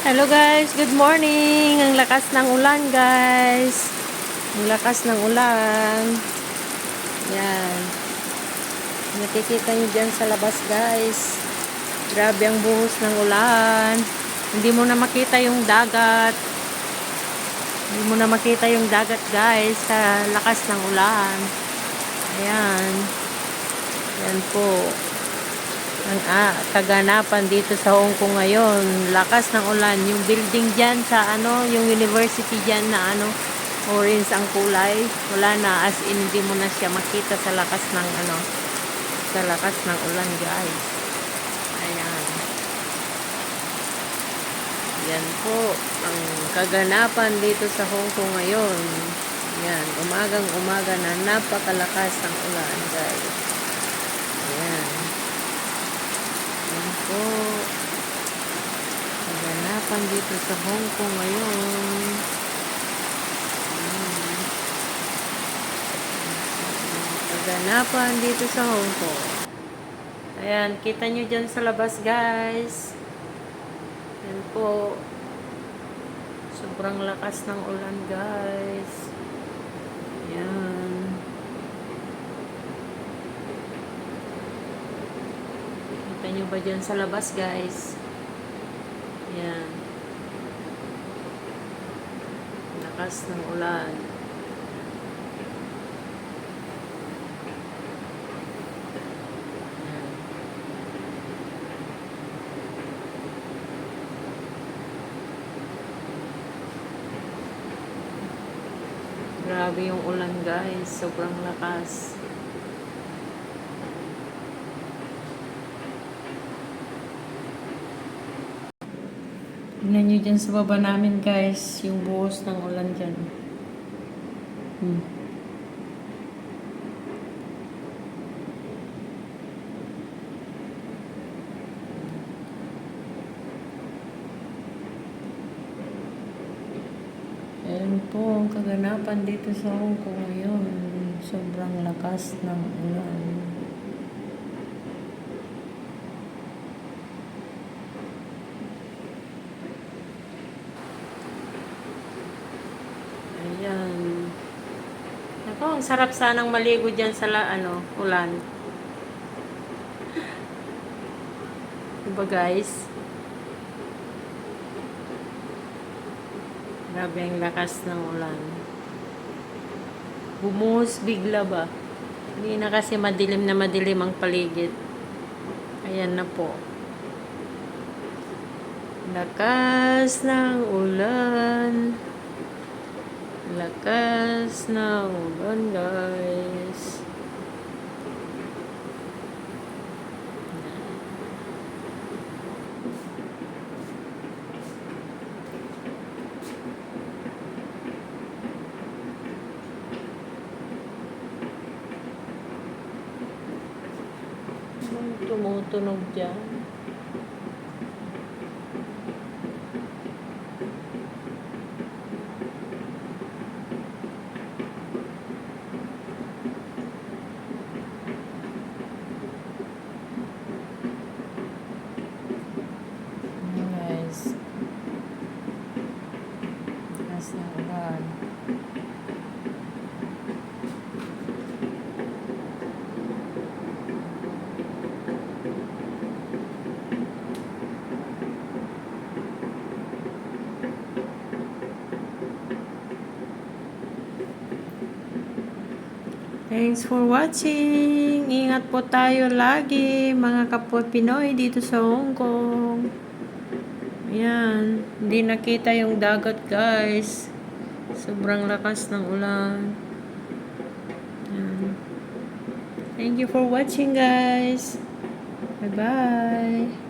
Hello guys, good morning. Ang lakas ng ulan guys. Ang lakas ng ulan. Yan. Nakikita nyo dyan sa labas guys. Grabe ang buhos ng ulan. Hindi mo na makita yung dagat. Hindi mo na makita yung dagat guys sa lakas ng ulan. Ayan. Yan po ang kaganapan dito sa Hong Kong ngayon. Lakas ng ulan. Yung building dyan sa yung university dyan na orange ang kulay. Wala na, as in hindi mo na siya makita sa lakas ng sa lakas ng ulan guys. Ayan. Yan po ang kaganapan dito sa Hong Kong ngayon. Yan, umagang umaga na napakalakas ng ulan guys. Ayan. Yan po. Kaganapan dito sa Hong Kong ngayon. Kaganapan dito sa Hong Kong. Ayan, kita nyo dyan sa labas guys. Yan po. Sobrang lakas ng ulan guys. Ayan. Kita nyo ba dyan sa labas guys? Ayan. Lakas ng ulan. Ayan. Grabe yung ulan guys. Sobrang lakas. Tingnan nyo dyan sa baba namin guys, yung buhos ng ulan dyan. Ayan po ang kaganapan dito sa Hong Kong ngayon. Sobrang lakas ng ulan. Ayan. Ako, ang sarap sanang maligo dyan sa ulan. Diba guys? Grabe ang lakas ng ulan. Bumuhos bigla ba? Hindi na kasi madilim na madilim ang paligid. Ayan na po. Lakas ng ulan. Lakas ng ulan guys. Tumutunog dyan. Guys. Lakas ng ulan. Thanks for watching. Ingat po tayo lagi, mga kapwa Pinoy dito sa Hong Kong. Ayan. Hindi nakita yung dagat, guys. Sobrang lakas ng ulan. Ayan. Thank you for watching, guys. Bye-bye.